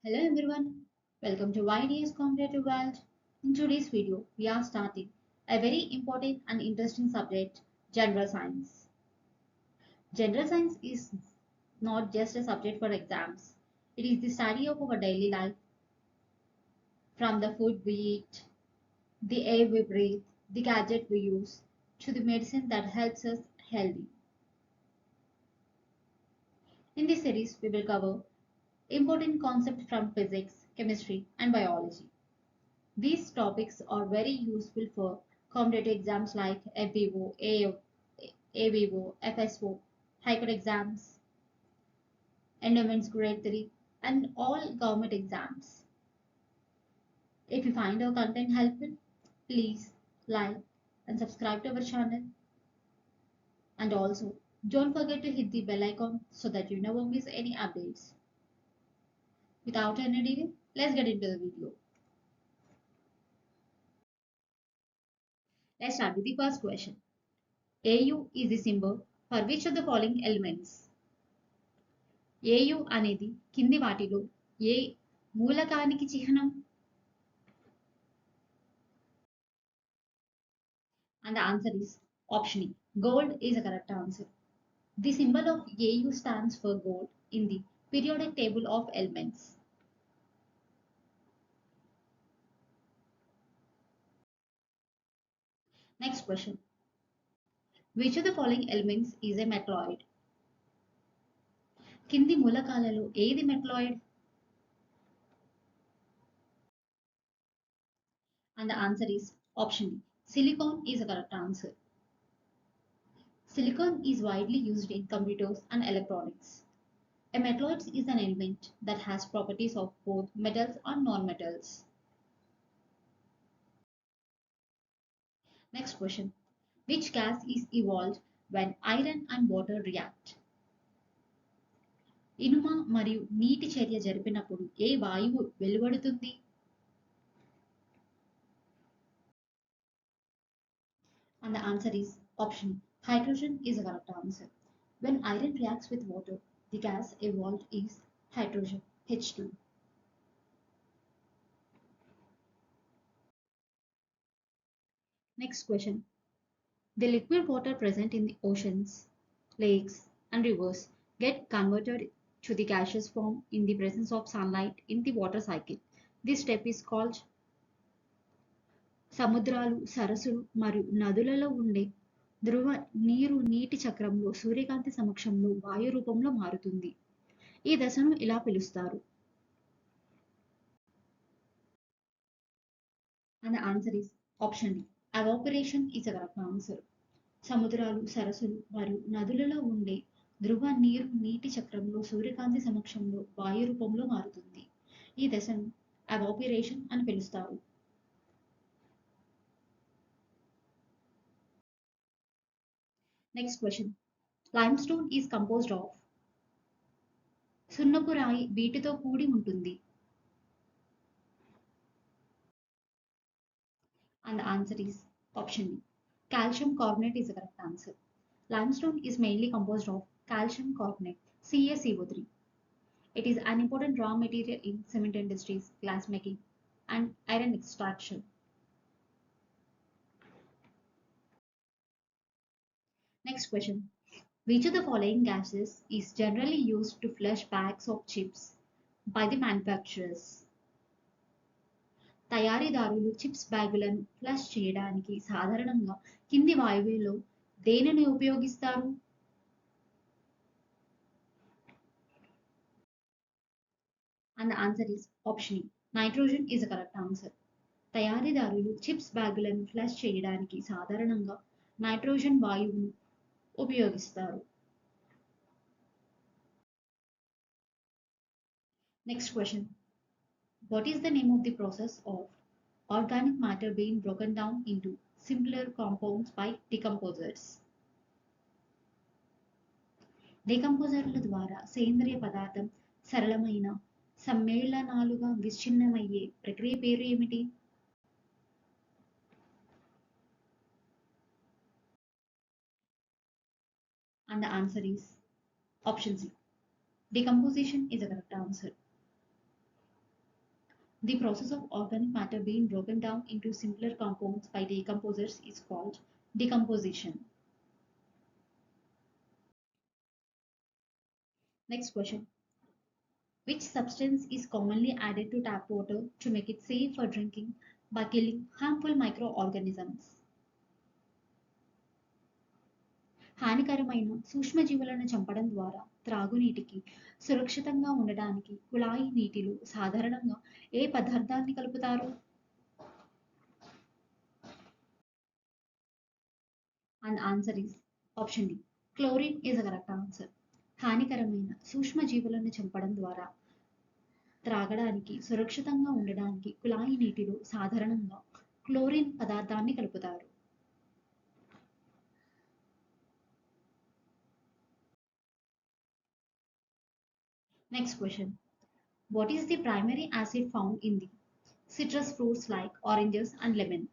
Hello everyone, welcome to YDS Competitive World. In today's video, we are starting a very important and interesting subject, general science. General science is not just a subject for exams. It is the study of our daily life, from the food we eat, the air we breathe, the gadget we use, to the medicine that helps us healthy. In this series, we will cover important concepts from physics, chemistry, and biology. These topics are very useful for competitive exams like FBO, ABO, FSO, High Court exams, Endowments Grade 3, and all government exams. If you find our content helpful, please like and subscribe to our channel. And also, don't forget to hit the bell icon so that you never miss any updates. Without any delay, let's get into the video. Let's start with the first question. AU is the symbol for which of the following elements? AU అనేది కింది వాటిలో ఏ మూలకానికి చిహ్నం? And the answer is option E. Gold is a correct answer. The symbol of AU stands for gold in the periodic table of elements. Next question. Which of the following elements is a metalloid? కింది మూలకాలలో ఏది metalloid? And the answer is option D. Silicon is a correct answer. Silicon is widely used in computers and electronics. A metalloid is an element that has properties of both metals and non-metals. Next question. Which gas is evolved when iron and water react? ఇనుమ మరియు నీటి చర్య జరిపినప్పుడు ఏ వాయువు వెలువడుతుంది? And the answer is option hydrogen is a correct answer. When iron reacts with water, the gas evolved is hydrogen, H2. Next question. The liquid water present in the oceans, lakes, and rivers get converted to the gaseous form in the presence of sunlight in the water cycle. This step is called సముద్రాలు, సరస్సులు మరియు నదులలో ఉండే ధ్రువ నీటి చక్రంలో సూర్యకాంతి సమక్షంలో వాయు రూపంలో మారుతుంది. ఈ దశను ఇలా పిలుస్తారు. And the answer is option D. Evaporation is a correct answer. సముద్రాలు, సరస్సులు మరియు నదులలో ఉండే ధ్రువ నీటి చక్రంలో సూర్యకాంతి సమక్షంలో వాయు రూపంలో మారుతుంది. ఈ దశను ఎవాపరేషన్ అని పిలుస్తారు. Next question. Limestone is composed of సున్నపు రాయి వీటితో కూడి ఉంటుంది. And the answer is option D. Calcium carbonate is the correct answer. Limestone is mainly composed of calcium carbonate, CaCO3. It is an important raw material in cement industries, glass making, and iron extraction. Next question. Which of the following gases is generally used to flush bags of chips by the manufacturers? తయారీదారులు chips బ్యాగులను flush చేయడానికి సాధారణంగా కింది వాయువులో దేనిని ఉపయోగిస్తారు? And the answer is option E. Nitrogen is the correct answer. తయారీదారులు chips బ్యాగులను flush చేయడానికి సాధారణంగా nitrogen వాయువును ఉపయోగిస్తారు. Next question. What is the name of the process of organic matter being broken down into simpler compounds by decomposers? డీకంపోజర్ల ద్వారా సేంద్రియ పదార్థం సరళమైన సమ్మేళనాలుగా విచ్ఛిన్నమయ్యే ప్రక్రియ పేరు ఏమిటి? And the answer is option C. Decomposition is a correct answer. The process of organic matter being broken down into simpler compounds by decomposers is called decomposition. Next question. Which substance is commonly added to tap water to make it safe for drinking by killing harmful microorganisms? హానికరమైన సూక్ష్మజీవులను చంపడం ద్వారా త్రాగునీటికి సురక్షితంగా ఉండడానికి కుళాయి నీటిలో సాధారణంగా ఏ పదార్థాన్ని కలుపుతారు? And answer is option D. Chlorine is a correct answer. హానికరమైన సూక్ష్మజీవులను చంపడం ద్వారా త్రాగడానికి సురక్షితంగా ఉండడానికి కుళాయి నీటిలో సాధారణంగా క్లోరిన్ పదార్థాన్ని కలుపుతారు. Next question. What is the primary acid found in the citrus fruits like oranges and lemon?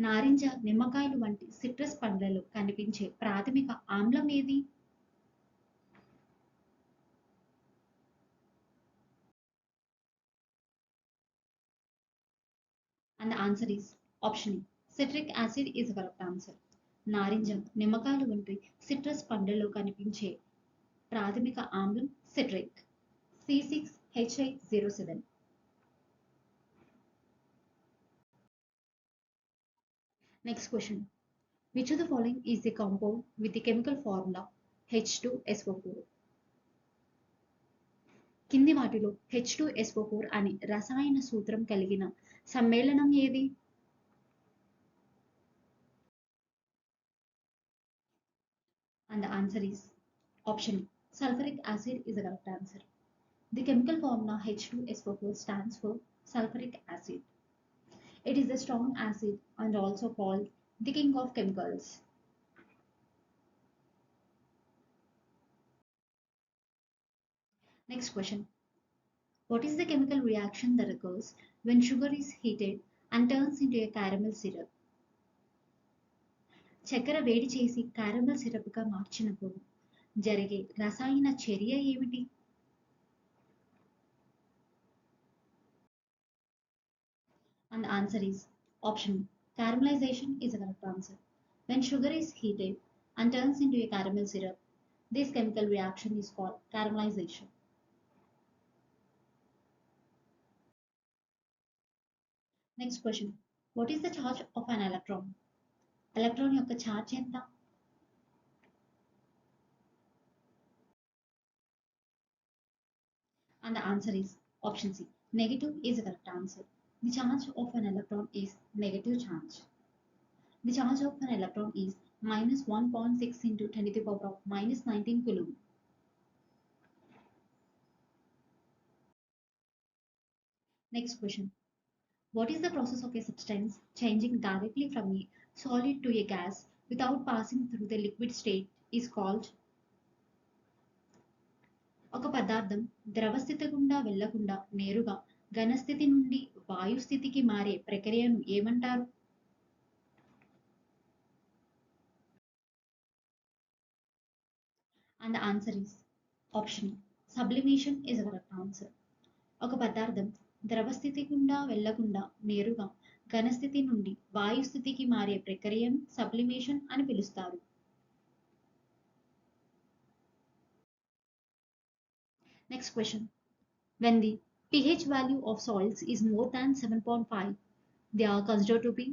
నారింజ, నిమ్మకాయలు వంటి సిట్రస్ పండ్లలో కనిపించే ప్రాథమిక ఆమ్లం ఏది? And the answer is option E. Citric acid is the correct answer. నారింజ, నిమ్మకాయలు వంటి సిట్రస్ పండ్లలో కనిపించే ప్రాథమిక ఆమ్లం citric. C6H807. Next question. Which of the following is the compound with the chemical formula H2SO4? కింది వాటిలో H2SO4 అనే రసాయన సూత్రం కలిగిన సమ్మేళనం ఏది? And the answer is option E. Sulfuric acid is the correct answer. The chemical formula H2SO4 stands for sulfuric acid. It is a strong acid and also called the king of chemicals. Next question. What is the chemical reaction that occurs when sugar is heated and turns into a caramel syrup? చక్కెర వేడి చేసి కారమెల్ సిరప్గా మార్చినప్పుడు జరిగే రసాయన చర్య ఏమిటి? And the answer is option B. Caramelization is the correct answer. When sugar is heated and turns into a caramel syrup, this chemical reaction is called caramelization. Next question. What is the charge of an electron? Electron యొక్క charge ఎంత? And the answer is option C. Negative is the correct answer. The charge of an electron is negative charge. The charge of an electron is minus 1.6 into 10 to the power of minus 19 coulomb. Next question. What is the process of a substance changing directly from a solid to a gas without passing through the liquid state is called? ఒక పదార్థం ద్రవస్థితి గుండా వెళ్లకుండా నేరుగా ఘనస్థితి నుండి వాయుస్థితికి మారే ప్రక్రియను ఏమంటారు? And the answer is option E. Sublimation is the correct answer. ఒక పదార్థం ద్రవస్థితి గుండా వెళ్లకుండా నేరుగా ఘనస్థితి నుండి వాయుస్థితికి మారే ప్రక్రియను సబ్లిమేషన్ అని పిలుస్తారు. Next question. When the pH value of soils is more than 7.5, they are considered to be.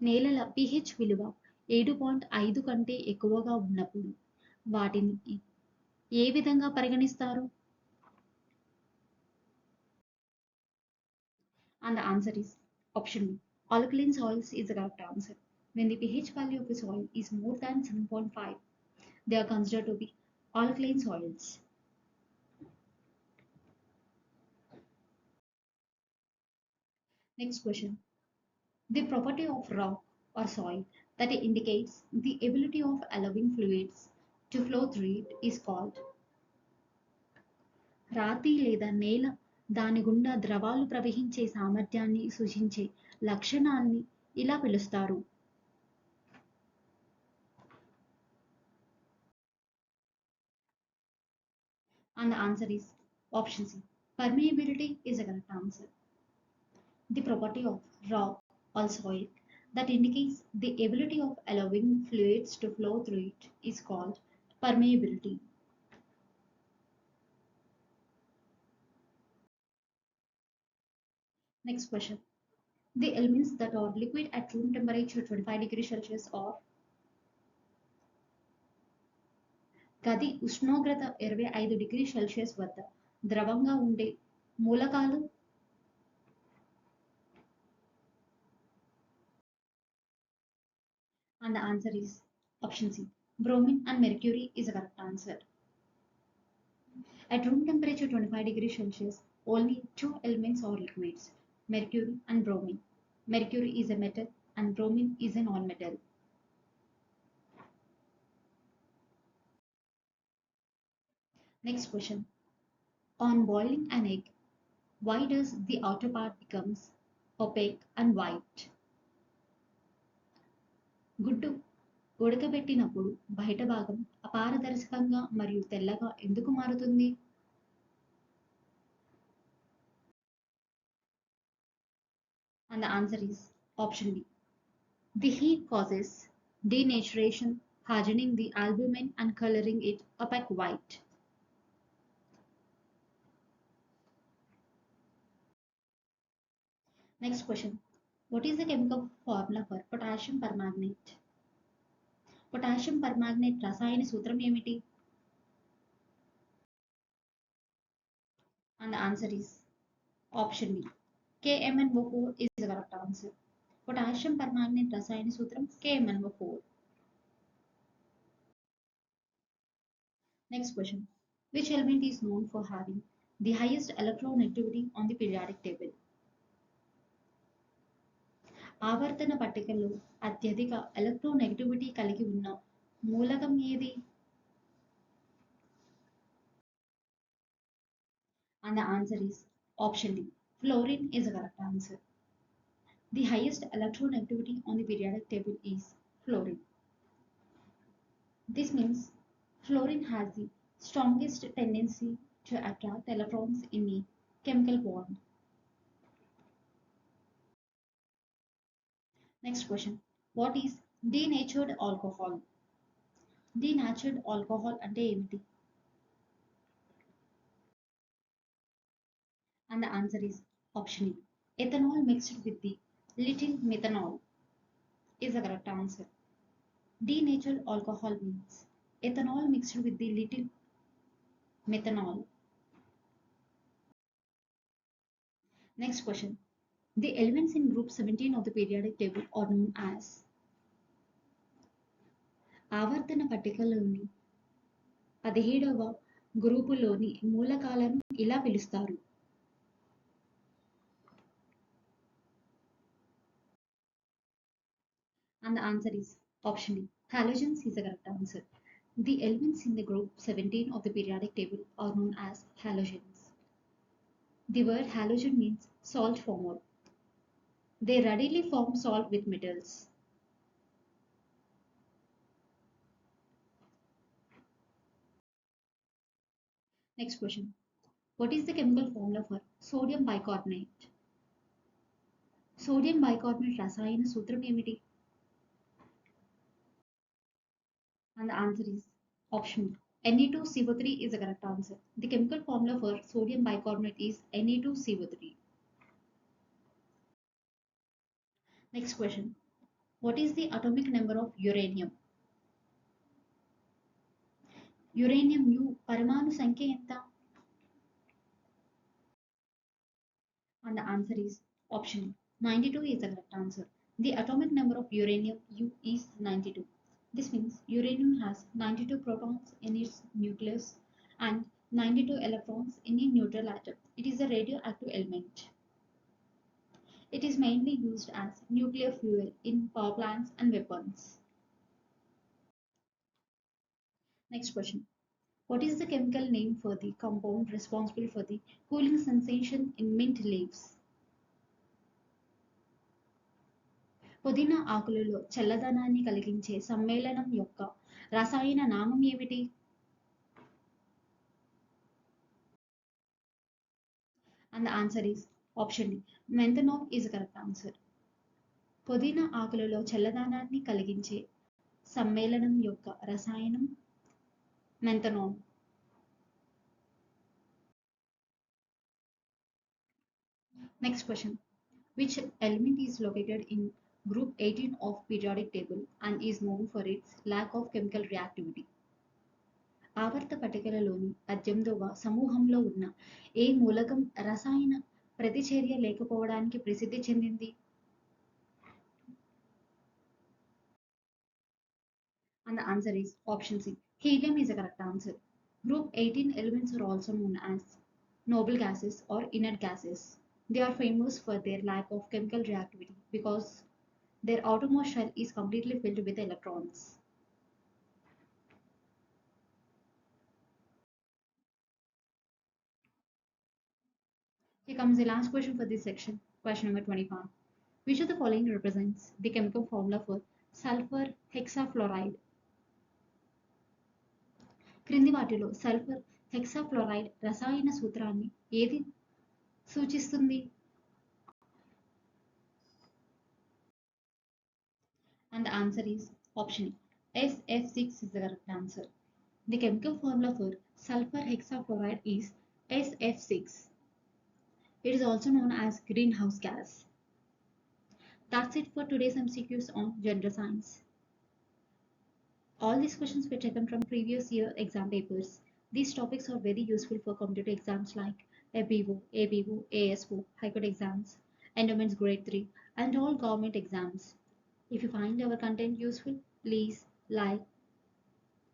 నేలల pH విలువ 7.5 కంటే ఎక్కువగా ఉన్నప్పుడు వాటిని ఏ విధంగా పరిగణిస్తారు? And the answer is option B. Alkaline soils is the correct answer. When the pH value of a soil is more than 7.5, they are considered to be alkaline soils. Next question. The property of rock or soil that indicates the ability of allowing fluids to flow through it is called. రాతి లేదా నేల దాని గుండా ద్రవాలు ప్రవహించే సామర్థ్యాన్ని సూచించే లక్షణాన్ని ఇలా పిలుస్తారు. And the answer is option C. Permeability is a correct answer. The property of rock or soil that indicates the ability of allowing fluids to flow through it is called permeability. Next question. The elements that are liquid at room temperature 25 degrees Celsius are గది ఉష్ణోగ్రత 25 degree Celsius వద్ద ద్రవంగా ఉండే మూలకాలు. And the answer is option C. Bromine and mercury is a correct answer. At room temperature 25 degrees Celsius, only two elements are liquids, mercury and bromine. Mercury is a metal and bromine is a non-metal. Next question. On boiling an egg, why does the outer part becomes opaque and white? గుడ్డు ఉడకబెట్టినప్పుడు బయట భాగం అపారదర్శకంగా మరియు తెల్లగా ఎందుకు మారుతుంది? And the answer is option B. The heat causes denaturation, hardening the albumin and coloring it opaque white. Next question. What is the chemical formula for potassium permanganate? Potassium permanganate రసాయన సూత్రం ఏమిటి? And the answer is option B. KMnO4 is the correct answer. Potassium permanganate రసాయన సూత్రం KMnO4. Next question. Which element is known for having the highest electronegativity on the periodic table? ఆవర్తన పట్టికలో అత్యధిక electronegativity కలిగి ఉన్న మూలకం ఏది? And the answer is option D. Fluorine is the correct answer. The highest electronegativity on the periodic table is fluorine. This means fluorine has the strongest tendency to attract electrons in a chemical bond. Next question. What is denatured alcohol? Denatured alcohol అంటే ఏమిటి? And the answer is option E. Ethanol mixed with the little methanol is the correct answer. Denatured alcohol means ethanol mixed with the little methanol. Next question. The elements in group 17 of the periodic table are known as. ఆవర్తన పట్టికలోని 17వ గ్రూపులోని మూలకాలను ఇలా పిలుస్తారు. And the answer is option D. Halogens is the correct answer. The elements in the group 17 of the periodic table are known as halogens. The word halogen means salt former. They readily form salt with metals. Next question. What is the chemical formula for sodium bicarbonate? Sodium bicarbonate రసాయన సూత్రం ఏమిటి? And the answer is option B. Ne2CO3 is the correct answer. The chemical formula for sodium bicarbonate is Ne2CO3. Next question. What is the atomic number of uranium? Uranium U పరమాణు సంఖ్య ఎంత? And the answer is option B. 92 is the correct answer. The atomic number of uranium U is 92. This means uranium has 92 protons in its nucleus and 92 electrons in a neutral atom. It is a radioactive element. It is mainly used as nuclear fuel in power plants and weapons. Next question. What is the chemical name for the compound responsible for the cooling sensation in mint leaves? పుదీనా ఆకులలో చల్లదనాన్ని కలిగించే సమ్మేళనం యొక్క రసాయన నామం ఏమిటి? And the answer is option D. Menthanol is the correct answer. పుదీనా ఆకులలో చల్లదనాన్ని కలిగించే సమ్మేళనం యొక్క రసాయనం మెంథనాల్. Next question. Which element is located in group 18 of periodic table and is known for its lack of chemical reactivity? ఆవర్త పట్టికలలోని 18వ సమూహంలో ఉన్న ఏ మూలకం రసాయన ప్రతిచర్య లేకపోవడానికి ప్రసిద్ధి చెందింది? And the answer is option C. Helium is the correct answer. Group 18 elements are also known as noble gases or inert gases. They are famous for their lack of chemical reactivity because their outermost shell is completely filled with electrons. Here comes the last question for this section, question number 25. Which of the following represents the chemical formula for sulfur hexafluoride? క్రింది వాటిలో sulphur hexafluoride రసాయన సూత్రాన్ని ఏది సూచిస్తుంది? And the answer is option A. SF6 is the correct answer. The chemical formula for sulfur hexafluoride is SF6. It is also known as greenhouse gas. That's it for today's MCQs on gender science. All these questions were taken from previous year exam papers. These topics are very useful for competitive exams like FBO, ABO, ASO, High Court exams, Endowments Grade 3, and all government exams. If you find our content useful, please like,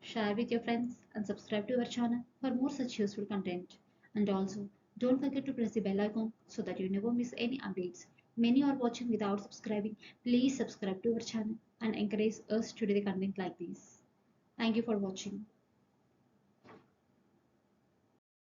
share with your friends, and subscribe to our channel for more such useful content. And also, don't forget to press the bell icon so that you never miss any updates. Many are watching without subscribing. Please subscribe to our channel and encourage us to do the content like this. Thank you for watching.